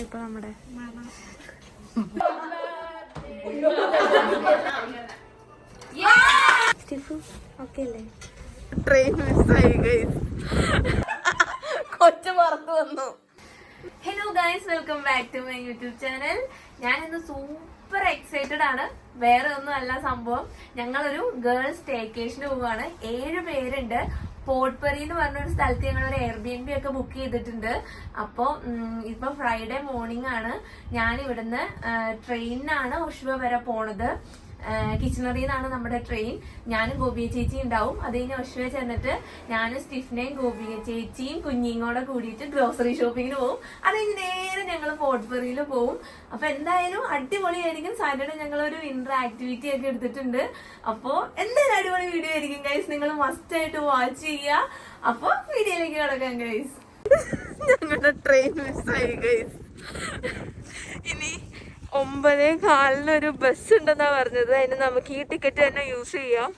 ഇപ്പൊ നമ്മുടെ ട്രെയിൻ മിസ്സായി ഗൈസ്. കൊച്ചു പുറത്തു വന്നു. Hello guys, welcome back to my YouTube channel. ഞാൻ ഇന്ന് സൂപ്പർ എക്സൈറ്റഡ് ആണ്. വേറെ ഒന്നും അല്ല സംഭവം, ഞങ്ങളൊരു ഗേൾസ് സ്റ്റേക്കേഷന് പോവാണ്. 7 പേരുണ്ട്. പോട്ട്പെറി എന്ന് പറഞ്ഞൊരു സ്ഥലത്ത് ഞങ്ങളൊരു എയർബിഎൻബി ഒക്കെ ബുക്ക് ചെയ്തിട്ടുണ്ട്. അപ്പൊ ഇപ്പൊ ഫ്രൈഡേ മോർണിംഗ് ആണ്. ഞാൻ ഇവിടുന്ന് ട്രെയിനിനാണ് ഒഷുവ വരെ പോണത്. കിച്ചണറിന്നാണ് നമ്മുടെ ട്രെയിൻ. ഞാനും ഗോപിക ചേച്ചി ഉണ്ടാവും. അത് കഴിഞ്ഞ് ഒഷുവ ചെന്നിട്ട് ഞാനും സ്റ്റീഫനെയും ഗോപിക ചേച്ചിയും കുഞ്ഞിയും കൂടെ കൂടിയിട്ട് ഗ്രോസറി ഷോപ്പിങ്ങിന് പോകും. അത് കഴിഞ്ഞ് നേരെ ഞങ്ങൾ പോട്ട്പെറിയിൽ പോകും. അപ്പൊ എന്തായാലും അടിപൊളിയായിരിക്കും. സാറ്റർഡേ ഞങ്ങളൊരു വിന്റർ ആക്ടിവിറ്റി ഒക്കെ എടുത്തിട്ടുണ്ട്. അപ്പോ എന്തായാലും അടിപൊളി വീഡിയോ ആയിരിക്കും ഗൈസ്. നിങ്ങൾ മസ്റ്റ് ആയിട്ട് വാച്ച് ചെയ്യുക. അപ്പൊ വീഡിയോയിലേക്ക് കിടക്കാം ഗൈസ്. ഞങ്ങളുടെ ട്രെയിൻ മിസ്സായി ഗൈസ്. ഇനി 9:15 ബസ് ഉണ്ടെന്നാ പറഞ്ഞത്. അതിന് നമുക്ക് ഈ ടിക്കറ്റ് തന്നെ യൂസ് ചെയ്യാം.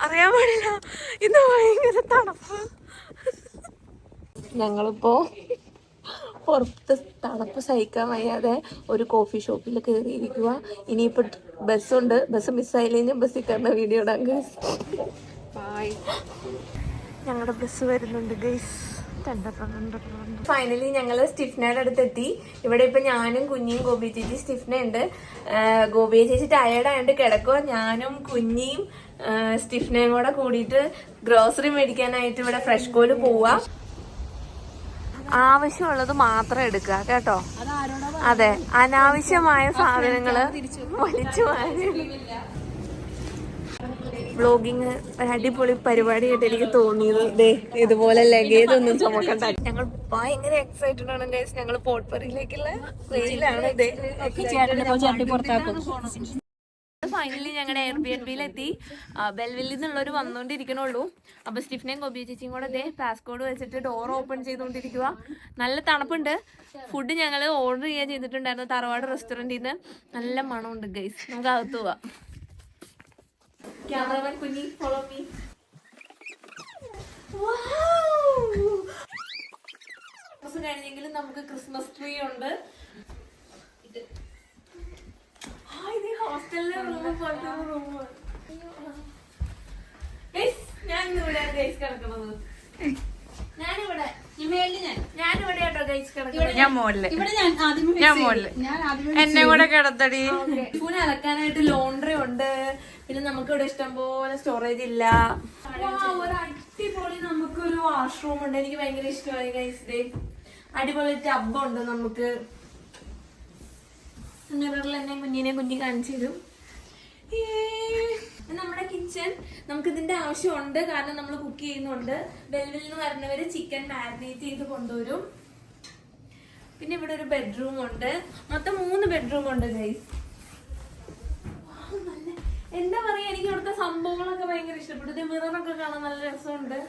അറിയാൻ പാടില്ല, ഇന്ന് ഭയങ്കര തണുപ്പ്. ഞങ്ങളിപ്പോ പുറത്ത് തണുപ്പ് സഹിക്കാൻ വയ്യാതെ ഒരു കോഫി ഷോപ്പിൽ കയറിയിരിക്കുക. ഇനിയിപ്പോ ബസ്സുണ്ട്. ബസ് മിസ്സായില്ലെങ്കിൽ ബസ്സിൽ കയറുന്ന വീഡിയോ ഇടാം ഗൈസ്. ബൈ. ഞങ്ങളുടെ ബസ് വരുന്നുണ്ട് ഗൈസ്. ഫൈനലി ഞങ്ങള് സ്റ്റിഫ്നയുടെ അടുത്തെത്തി. ഇവിടെ ഇപ്പൊ ഞാനും കുഞ്ഞിയും ഗോപി ചേച്ചി സ്റ്റിഫ്ന ഉണ്ട്. ഗോപി ചേച്ചി ടയേർഡായിട്ട് കിടക്കുക. ഞാനും കുഞ്ഞിയും സ്റ്റിഫ്നയും കൂടെ കൂടിയിട്ട് ഗ്രോസറി മേടിക്കാനായിട്ട് ഇവിടെ ഫ്രഷ് കോല് പോവാ. ആവശ്യമുള്ളത് മാത്രം എടുക്കുക കേട്ടോ. അതെ, അനാവശ്യമായ സാധനങ്ങള് വലിച്ചു വാരി. വ്ളോഗിങ് ഒരു അടിപൊളി പരിപാടിയായിട്ട് എനിക്ക് തോന്നിയത്. ഇതുപോലെ ലഗേജ് ഒന്നും ചുമക്കണ്ട. ഞങ്ങൾ ഭയങ്കര എക്സൈറ്റഡ് ആണ് ഗൈസ്. ഞങ്ങൾ പോട്ട്പെറിയിലേക്കുള്ള ട്രെയിനിലാണ്. ഫൈനലി ഞങ്ങളുടെ എയർബിഎൻബിയിലെത്തി. ബെൽവില്ലിൽ നിന്നുള്ളവർ വന്നോണ്ടിരിക്കണുള്ളൂ. അപ്പൊ സ്റ്റീഫനെയും ഗോപി ചേച്ചിയും കൂടെ പാസ്കോഡ് വെച്ചിട്ട് ഡോർ ഓപ്പൺ ചെയ്തുകൊണ്ടിരിക്കുക. നല്ല തണുപ്പുണ്ട്. ഫുഡ് ഞങ്ങൾ ഓർഡർ ചെയ്യാൻ ചെയ്തിട്ടുണ്ടായിരുന്നു തറവാട് റെസ്റ്റോറന്റിൽ നിന്ന്. നല്ല മണമുണ്ട് ഗൈസ്. നമുക്ക് അകത്ത് പോവാം. Cameraman Kunyi, follow me. Christmas കഴിഞ്ഞെങ്കിലും നമുക്ക് ക്രിസ്മസ് ട്രീ ഉണ്ട്. ഹോസ്റ്റലിലെ റൂം പോലത്തെ റൂം. ഞാൻ ഇവിടെ ഗൈസ് കിടക്കുന്നത്. ഞാനിവിടെ കേട്ടോ ഗൈസ് കിടക്കുന്നത്. ഞാൻ മോളില് എന്നെ കൂടെ കിടത്തടി. പൂനെ അലക്കാനായിട്ട് ലോണ്ടറി ഉണ്ട്. പിന്നെ നമുക്ക് ഇവിടെ ഇഷ്ടംപോലെ സ്റ്റോറേജ് ഇല്ല. ഒരു അടിപൊളി നമുക്കൊരു വാഷ്റൂം ഉണ്ട്. എനിക്ക് ഭയങ്കര ഇഷ്ടമായി ഗൈസ്. ഡേ അടിപൊളി ടബുണ്ട്. നമുക്ക് മിററിൽ എന്നെ കുഞ്ഞിനെ കുഞ്ഞി കാണിച്ചു തരും. നമ്മുടെ കിച്ചൺ നമുക്ക് ഇതിന്റെ ആവശ്യമുണ്ട്. കാരണം നമ്മൾ കുക്ക് ചെയ്യുന്നുണ്ട്. ബെൽവിൽ നിന്ന് വരുന്നവര് ചിക്കൻ മാരിനേറ്റ് ചെയ്ത് കൊണ്ടുവരും. പിന്നെ ഇവിടെ ഒരു ബെഡ്റൂം ഉണ്ട്. മൊത്തം 3 ബെഡ്റൂം ഉണ്ട് ഗൈസ്. എന്താ പറയാ, എനിക്ക് ഇവിടുത്തെ സംഭവങ്ങളൊക്കെ ഭയങ്കര ഇഷ്ടപ്പെട്ടു. ഇത് മിററൊക്കെ കാണാൻ നല്ല രസമുണ്ട്.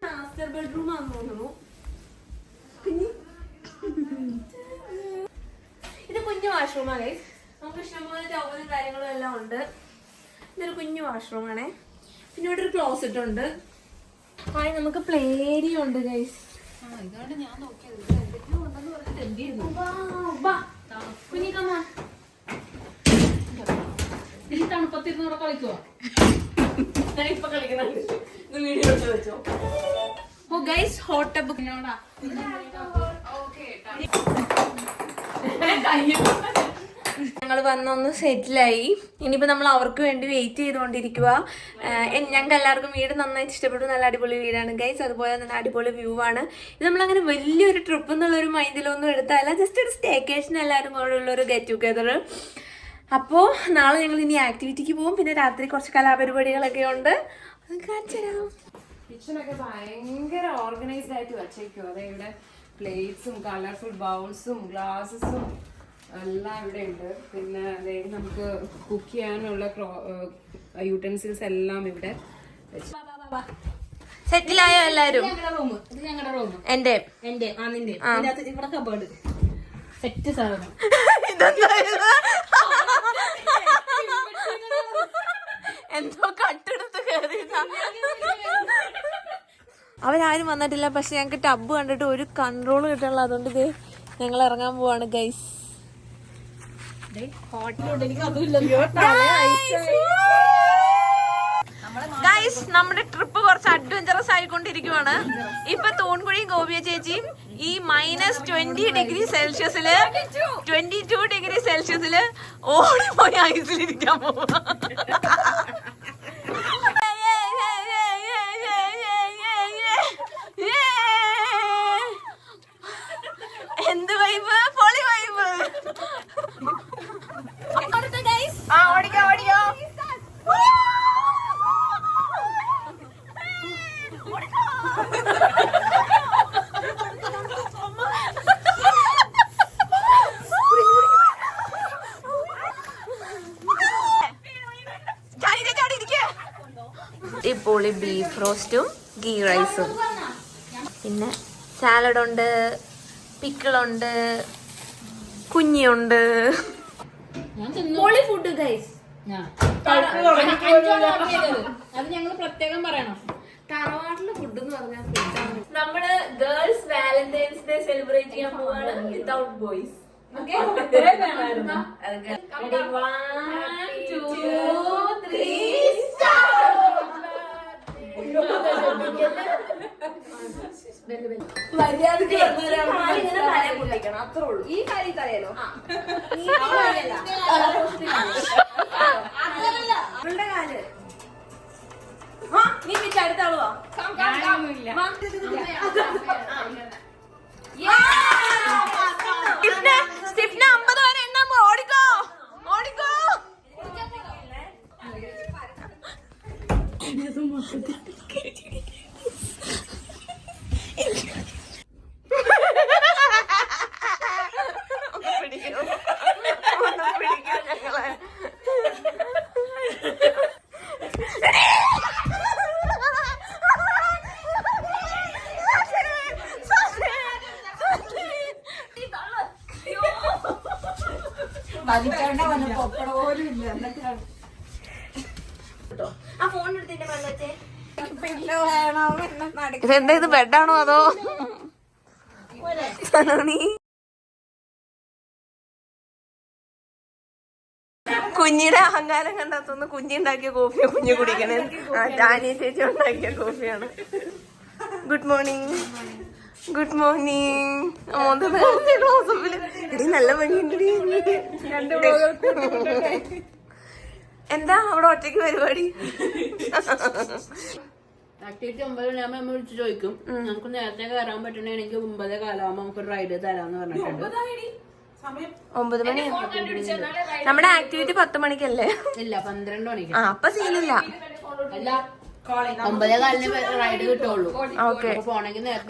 മാസ്റ്റർ ബെഡ്റൂം ആണെന്ന് തോന്നുന്നു. ഇത് കുഞ്ഞു വാഷ്റൂമാ ഗൈസ്. നമുക്ക് ഇഷ്ടംപോലെ ടവലും കാര്യങ്ങളും എല്ലാം ഉണ്ട്. ഇതൊരു കുഞ്ഞു വാഷ്റൂമാണേ. പിന്നെ ഇവിടെ ഒരു ക്ലോസറ്റ് ഉണ്ട്. നമുക്ക് പ്ലേ ഏരിയ ഉണ്ട് ഗൈസ്. തണുപ്പത്തിരുന്നൂടെ കളിക്കുവോ? ഇപ്പൊ കളിക്കുന്നുണ്ട്. വീഡിയോ വെച്ചോ. ഓ ഗൈസ്, ഹോട്ട് ടബ്. ഞങ്ങൾ വന്നൊന്ന് സെറ്റിലായി. ഇനിയിപ്പോ നമ്മൾ അവർക്ക് വേണ്ടി വെയിറ്റ് ചെയ്തുകൊണ്ടിരിക്കുക. ഞങ്ങൾക്ക് എല്ലാവർക്കും വീട് നന്നായിട്ട് ഇഷ്ടപ്പെട്ടു. നല്ല അടിപൊളി വീടാണ് ഗൈസ്. അതുപോലെ നല്ല അടിപൊളി വ്യൂ ആണ്. ഇത് നമ്മളങ്ങനെ വലിയൊരു ട്രിപ്പ് എന്നുള്ളൊരു മൈൻഡിലൊന്നും എടുത്തല്ല. ജസ്റ്റ് ഒരു സ്റ്റേക്കേഷൻ എല്ലാവരും കൂടെ ഉള്ളൊരു ഗെറ്റ് ടുഗെദർ. അപ്പോൾ നാളെ ഞങ്ങൾ ഇനി ആക്ടിവിറ്റിക്ക് പോകും. പിന്നെ രാത്രി കുറച്ച് കലാപരിപാടികളൊക്കെ ഉണ്ട്. അത് കാണിച്ചു തരാം. കിച്ചണൊക്കെ ഭയങ്കര ഓർഗനൈസ്ഡ് ആയിട്ട് വച്ചേക്കും. അതെ, ഇവിടെ പ്ലേറ്റ്സും കളർഫുൾ ബൗൾസും ഗ്ലാസസും എല്ലാം ഇവിടെ ഉണ്ട്. പിന്നെ അതായത് നമുക്ക് കുക്ക് ചെയ്യാനുള്ള യൂട്ടൻസിൽസ് എല്ലാം ഇവിടെ. സെറ്റിലായോ എല്ലാരും? ഇത് ഞങ്ങളുടെ റൂം. എന്റെ ഇവിടെ കബേർഡ് സെറ്റ് സാധനം. എന്തോ കട്ടെടുത്ത് കയറി. അവൻ അവരാരും വന്നിട്ടില്ല. പക്ഷെ ഞങ്ങൾക്ക് ടബ് കണ്ടിട്ട് ഒരു കൺട്രോൾ കിട്ടണില്ല. അതുകൊണ്ട് ഇത് ഞങ്ങൾ ഇറങ്ങാൻ പോവാണ് ഗൈസ്. ഗൈസ് നമ്മുടെ ട്രിപ്പ് കുറച്ച് അഡ്വഞ്ചറസ് ആയിക്കൊണ്ടിരിക്കുവാണ്. ഇപ്പൊ തൂൺകുഴിയും ഗോപിയ ചേച്ചിയും ഈ -20°C 22°C ഓടിപ്പോയി ഐസിലിരിക്കാൻ പോവാ. എന്ത് വൈബ്, പൊളി വൈബ്. ഓടിക്കോ ഓടിക്കോ. പൊളി ബീഫ് റോസ്റ്റും ഗീ റൈസും, പിന്നെ സാലഡുണ്ട്, പിക്കിളുണ്ട്, കുഞ്ഞിയുണ്ട്. പൊളി ഫുഡ് ഗൈസ്. അത് ഞങ്ങൾ പ്രത്യേകം പറയണം. തറവാട്ടിലെ ഫുഡ് എന്ന് പറഞ്ഞാൽ നമ്മള് ഗേൾസ് വാലന്റൈൻസ് ഡേ സെലിബ്രേറ്റ് ചെയ്യാൻ പോവാണ് വിത്തൗട്ട് ബോയ്സ്. ഈ കാര്യം തലയല്ലോ കാല് നീ പിച്ച അടുത്ത ആളുവാ. സ്റ്റിഫ്ന 50 വരെ എണ്ണാമോ. ഓടിക്കോ ഓടിക്കോ. ഇതെന്താ, ഇത് ബെഡാണോ അതോ നീ കുഞ്ഞിയുടെ അഹങ്കാരം കണ്ടാത്തൊന്ന് കുഞ്ഞുണ്ടാക്കിയ കോഫിയാ കുഞ്ഞു കുടിക്കണേ. ജാനി ചേച്ചി ഉണ്ടാക്കിയ കോഫിയാണ്. Good morning. Good morning. എടി നല്ല ഭംഗിയുണ്ട്. എന്താ അവിടെ ഒറ്റയ്ക്ക് പരിപാടി? ആക്ടിവിറ്റി 9 മണിയാകുമ്പോ നമ്മൾ വിളിച്ച് ചോദിക്കും, നമുക്ക് നേരത്തെ കയറാൻ പറ്റണെങ്കിൽ 9 കാലാകുമ്പോ നമുക്ക് റൈഡ് തരാന്ന് പറഞ്ഞിട്ടുണ്ട്. 9 മണി. നമ്മുടെ ആക്ടിവിറ്റി 10 മണിക്കല്ലേ? ഇല്ല, 12 മണിക്ക്. അപ്പൊ സീനില്ല. അല്ല, 9 കാലിന് റൈഡ് കിട്ടുള്ളൂ. ഓക്കെ.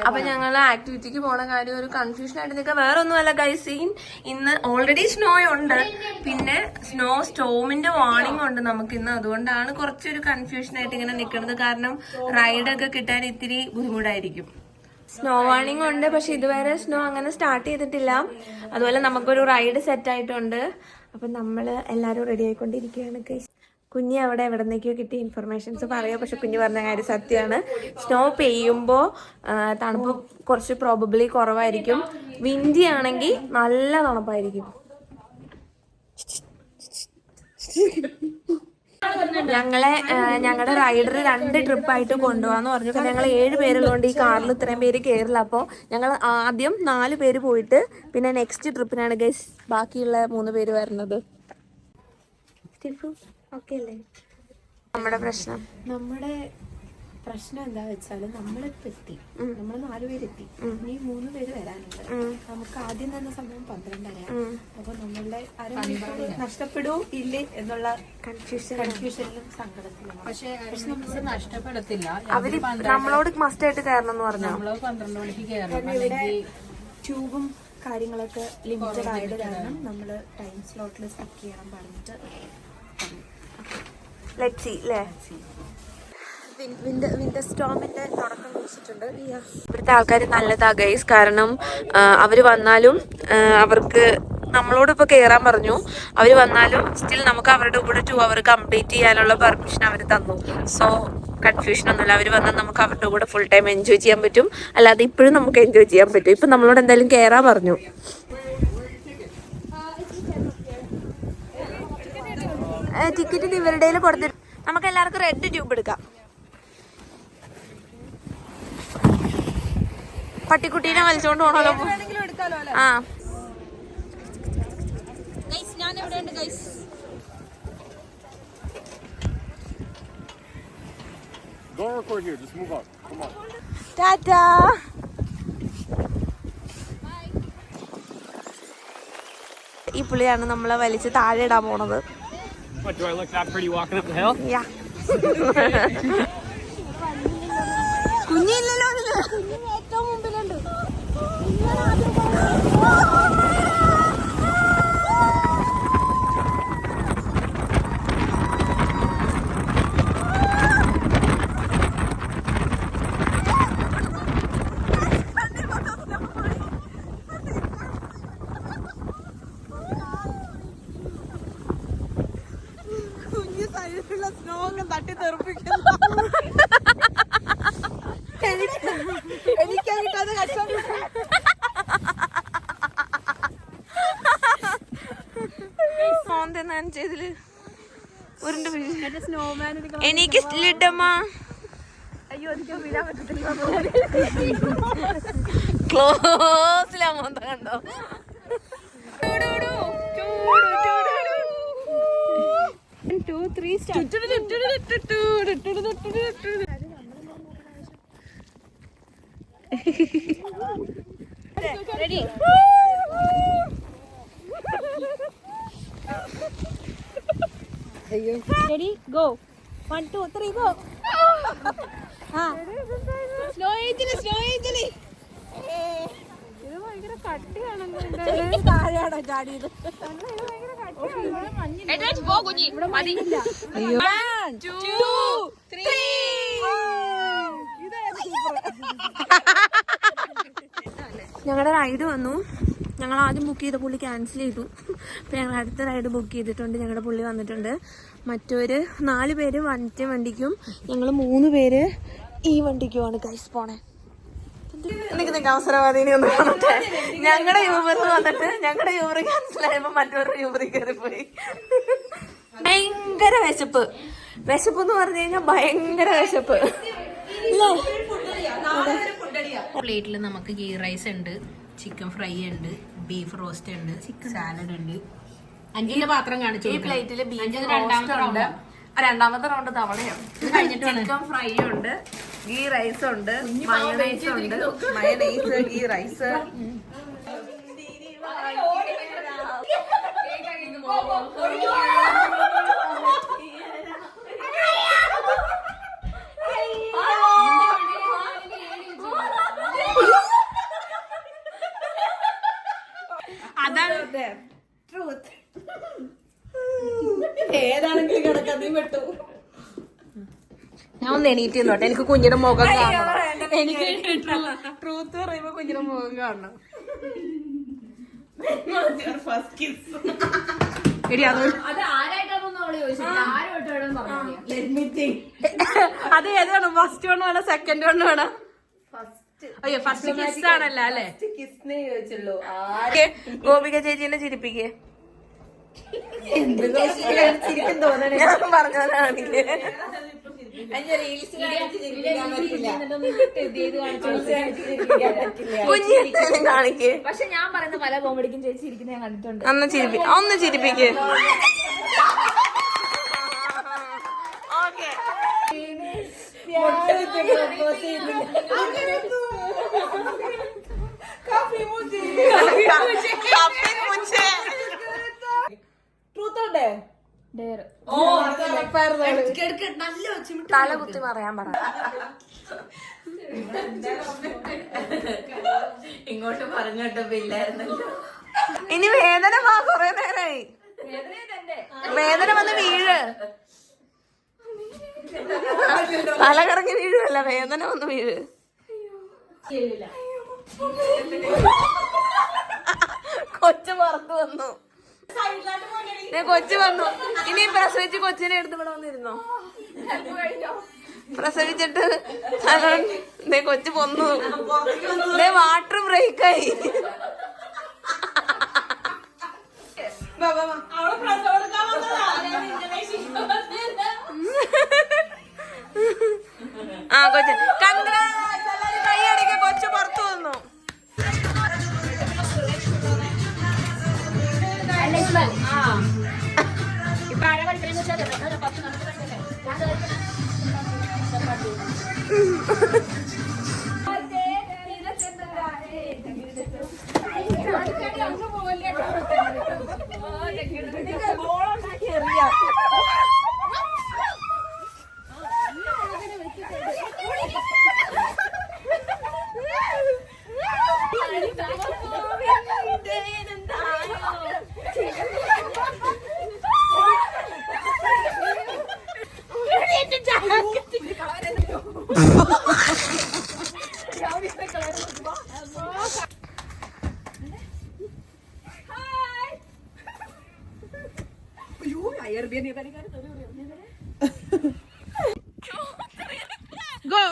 അപ്പൊ ഞങ്ങള് ആക്ടിവിറ്റിക്ക് പോണ കാര്യം ഒരു കൺഫ്യൂഷൻ ആയിട്ട് നിൽക്കുക. വേറെ ഒന്നുമല്ല ഗൈസ്, സീൻ ഇന്ന് ഓൾറെഡി സ്നോ ഉണ്ട്, പിന്നെ സ്നോ സ്റ്റോമിന്റെ വാർണിംഗ് ഉണ്ട് നമുക്ക് ഇന്ന്. അതുകൊണ്ടാണ് കുറച്ചൊരു കൺഫ്യൂഷൻ ആയിട്ട് ഇങ്ങനെ നിൽക്കുന്നത്. കാരണം റൈഡൊക്കെ കിട്ടാൻ ഇത്തിരി ബുദ്ധിമുട്ടായിരിക്കും. സ്നോ വാർണിംഗ് ഉണ്ട്, പക്ഷെ ഇതുവരെ സ്നോ അങ്ങനെ സ്റ്റാർട്ട് ചെയ്തിട്ടില്ല. അതുപോലെ നമുക്കൊരു റൈഡ് സെറ്റ് ആയിട്ടുണ്ട്. അപ്പൊ നമ്മള് എല്ലാരും റെഡി ആയിക്കൊണ്ടിരിക്കുകയാണ് ഗൈസ്. കുഞ്ഞ് അവിടെ എവിടെ നിന്നൊക്കെയോ കിട്ടിയ ഇൻഫർമേഷൻസ് പറയാം, പക്ഷെ കുഞ്ഞ് പറഞ്ഞ കാര്യം സത്യമാണ്. സ്നോ പെയ്യുമ്പോൾ തണുപ്പ് കുറച്ച് പ്രോബബ്ലി കുറവായിരിക്കും. വിൻഡി ആണെങ്കിൽ നല്ല തണുപ്പായിരിക്കും. ഞങ്ങളുടെ റൈഡർ 2 ട്രിപ്പായിട്ട് കൊണ്ടുപോകാന്ന് പറഞ്ഞു. കാരണം ഞങ്ങൾ 7 പേരുള്ളതുകൊണ്ട് ഈ കാറിൽ ഇത്രയും പേര് കയറില്ല. അപ്പോൾ ഞങ്ങൾ ആദ്യം 4 പേര് പോയിട്ട് പിന്നെ നെക്സ്റ്റ് ട്രിപ്പിനാണ് ഗൈസ് ബാക്കിയുള്ള 3 പേര് വരുന്നത്. ഓക്കെ അല്ലേ? നമ്മുടെ പ്രശ്നം എന്താ വെച്ചാല് നമ്മളിപ്പോ എത്തി, നമ്മള് 4 പേരെത്തി, ഇനി 3 പേര് വരാനുണ്ട്. നമുക്ക് ആദ്യം തന്നെ സമയം 12:30. അപ്പൊ നമ്മളുടെ അരമണിക്കൂർ നഷ്ടപ്പെടുവോ ഇല്ലേ എന്നുള്ള കൺഫ്യൂഷനിലും സങ്കടത്തിലും. പക്ഷെ നമുക്ക് നഷ്ടപ്പെടത്തില്ല. അവര് നമ്മളോട് മസ്റ്റ് ആയിട്ട് കയറണം എന്ന് പറഞ്ഞു. നമ്മള് 12 മണിക്ക് കയറണം. ഇവിടെ ട്യൂബും കാര്യങ്ങളൊക്കെ ലിമിറ്റഡ് ആയത് കാരണം നമ്മള് ടൈം സ്ലോട്ടിൽ സ്റ്റിക്ക് ചെയ്യണം പറഞ്ഞിട്ട്. ലെറ്റ്സ് സീ ല്ലേ. വിന്റർ സ്റ്റോമിന്റെ തുടക്കം കുറിച്ചിട്ടുണ്ട്. ഇവിടുത്തെ ആൾക്കാർ നല്ലതാ ഗൈസ്. കാരണം അവര് വന്നാലും അവർക്ക് നമ്മളോട് ഇപ്പൊ കയറാൻ പറഞ്ഞു. അവര് വന്നാലും സ്റ്റിൽ നമുക്ക് അവരുടെ കൂടെ 2 hour കംപ്ലീറ്റ് ചെയ്യാനുള്ള പെർമിഷൻ അവർ തന്നു. സോ കൺഫ്യൂഷൻ ഒന്നുമില്ല. അവർ വന്നാൽ നമുക്ക് അവരുടെ കൂടെ ഫുൾ ടൈം എൻജോയ് ചെയ്യാൻ പറ്റും. അല്ലാതെ ഇപ്പോഴും നമുക്ക് എൻജോയ് ചെയ്യാൻ പറ്റും. ഇപ്പം നമ്മളോട് എന്തായാലും കയറാൻ പറഞ്ഞു. ടിക്കറ്റ് ഇവരുടെ കൊടുത്തിട്ട് നമുക്ക് എല്ലാവർക്കും റെഡ് ട്യൂബ് എടുക്കാം. പട്ടിക്കുട്ടീനെ വലിച്ചോണ്ട് പോണല്ലോ. ആ Don't record here, just move on. Come on. Tata. ഈ പുള്ളിയാണ് നമ്മളെ വലിച്ച് താഴെ ഇടാൻ പോണത്. What, do I look that pretty walking up the hill? യാ. കുഞ്ഞില്ലല്ലോ ഏറ്റവും മുമ്പിലുണ്ട്. എനിക്ക് സ്ലിഡമ്മ ക്ലോസിലാമോ കണ്ടോ. Ready, go. 1, 2, 3, go. Slow angel. ഇത് ഭയങ്കര കട്ടിയാണല്ലോ. താഴെയാണോ ചാടിയത്? ഞങ്ങളുടെ റൈഡ് വന്നു. ഞങ്ങൾ ആദ്യം ബുക്ക് ചെയ്ത പുള്ളി ക്യാൻസൽ ചെയ്തു. അപ്പോൾ ഞങ്ങൾ അടുത്ത റൈഡ് ബുക്ക് ചെയ്തിട്ടുണ്ട്. ഞങ്ങളുടെ പുള്ളി വന്നിട്ടുണ്ട്. മറ്റൊരു 4 പേര് മറ്റേ വണ്ടിക്കും ഞങ്ങൾ 3 പേര് ഈ വണ്ടിക്കുമാണ് ഗൈസ് പോണേ. എനിക്ക് അവസരവാദിനെ ഒന്ന് കാണട്ടെ. ഞങ്ങളുടെ യൂബറിൽ വന്നിട്ട് ഞങ്ങളുടെ യൂബർ ക്യാൻസൽ ആയപ്പോൾ മറ്റൊരു യൂബറിൽ കയറിപ്പോയി. ഭയങ്കര വിശപ്പ് എന്ന് പറഞ്ഞു കഴിഞ്ഞാൽ ഭയങ്കര വിശപ്പ്. പ്ലേറ്റിൽ നമുക്ക് ഗീ റൈസ് ഉണ്ട്, ചിക്കൻ ഫ്രൈ ഉണ്ട്, ബീഫ് റോസ്റ്റ് ഉണ്ട്, സാലഡ് ഉണ്ട്. അഞ്ചിന്റെ പാത്രം കാണിച്ചു. ഈ പ്ലേറ്റില് ബീഫ് രണ്ടാമത്തെ റൗണ്ട് തവണയാണ്. ചിക്കൻ ഫ്രൈ ഉണ്ട്, ഗീ റൈസ് ഉണ്ട്, മയണൈസ് ഉണ്ട്, മയണൈസ് ഗീ റൈസ്. ഏതാണെങ്കിലും കിടക്കാതെ പെട്ടു. ഞാൻ ഒന്ന് എണീറ്റ് നോട്ടെ, എനിക്ക് കുഞ്ഞിന്റെ മുഖം കാണണം. എനിക്ക് ട്രൂത്ത് പറയുമ്പോ കുഞ്ഞിന്റെ മുഖം കാണണം. അത് ഏതാണ്? ഫസ്റ്റ് വൺ വേണം, സെക്കൻഡ് വൺ വേണം? അയ്യോ, ഫസ്റ്റ് കിസ് ആണല്ലോ അല്ലേ? ഗോപിക ചേച്ചീനെ ചിരിപ്പിക്കേ. ഞാൻ പറഞ്ഞതാണില്ലേ. കുഞ്ഞിനെ കാണിക്കേ. പക്ഷെ ഞാൻ പറയുന്ന പല കോമഡിക്കും ചേച്ചി ഇരിക്കുന്ന ഞാൻ കണ്ടിട്ടുണ്ട്. ഒന്ന് ചിരിപ്പിക്കേ. ഓക്കെ. തല കുത്തി പറയാൻ പറ. ഇങ്ങോട്ട് പറഞ്ഞിട്ടപ്പോ ഇല്ലായിരുന്നല്ലോ. ഇനി വേദന വാ, കൊറേ നേരായി വേദന വന്ന് വീഴ്. തല കറങ്ങി വീഴുവല്ല, വേദന വന്ന് വീഴ്. കൊച്ചു പുറത്ത് വന്നു. കൊച്ചു വന്നു. ഇനി പ്രസവിച്ച് കൊച്ചിനെ എടുത്ത് ഇവിടെ വന്നിരുന്നോ? പ്രസവിച്ചിട്ട് ദേ കൊച്ചു പൊന്നു, വാട്ടർ ബ്രേക്കായി. ആ കൊച്ചു കൈയടിക്ക, കൊച്ചു പുറത്തു വന്നു. Go.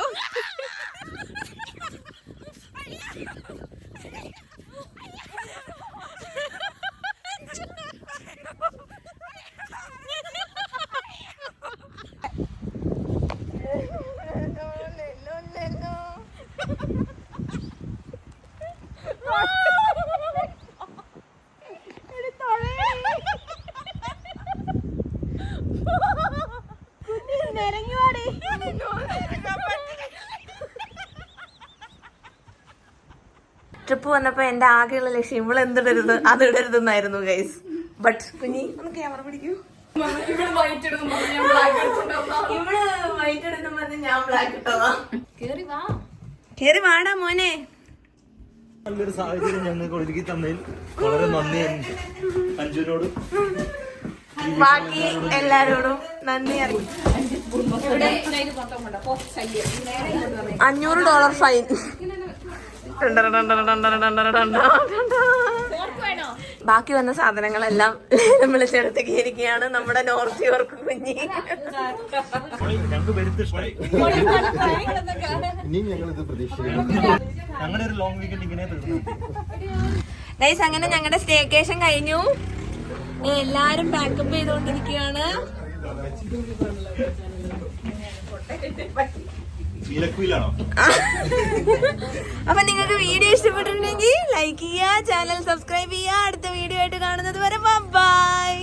ട്രിപ്പ് വന്നപ്പോ എന്റെ ആകെയുള്ള ലക്ഷ്യം ഇവള് എന്തിടരുത് അത് ഇടരുതെന്നായിരുന്നു ഗൈസ്. ബട്ട് കുഞ്ഞി ഒന്ന് ക്യാമറ പിടിക്കൂ. ഇവള് വൈറ്റ് എടുക്കുമ്പോ ഞാൻ ബ്ലാക്ക് ഇട്ടതാ. കേറി വാടാ മോനെ. നല്ലൊരു സാഹചര്യം ഞങ്ങൾക്ക് ഒരുക്കി തന്നതിൽ വളരെ നന്ദിയുണ്ട് അഞ്ജുവിനോട്, ബാക്കി എല്ലാരോടും നന്ദി അറിയിക്കും. $500 ഫൈൻ. ബാക്കി വന്ന സാധനങ്ങളെല്ലാം വിളിച്ചെടുത്ത് കയറിക്കുകയാണ് നമ്മുടെ നോർത്ത് യോർക്ക് കുഞ്ഞി. ഞങ്ങൾക്ക് വരുത്ത ഇഷ്ടമായി. ഇനിയും ഞങ്ങൾ ഇത് പ്രതീക്ഷിക്കുന്നു. ഞങ്ങളുടെ ഒരു ലോങ് വീക്കെൻഡ് ഇങ്ങനെ തീർന്നു. ഗൈസ്, അങ്ങനെ ഞങ്ങളുടെ സ്റ്റേക്കേഷൻ കഴിഞ്ഞു. എല്ലാരും പാക്കപ്പ് ചെയ്തുകൊണ്ടിരിക്കുകയാണ്. അപ്പൊ നിങ്ങൾക്ക് വീഡിയോ ഇഷ്ടപ്പെട്ടിട്ടുണ്ടെങ്കിൽ ലൈക്ക് ചെയ്യുക, ചാനൽ സബ്സ്ക്രൈബ് ചെയ്യുക. അടുത്ത വീഡിയോ ആയിട്ട് കാണുന്നത് വരെ ബൈ.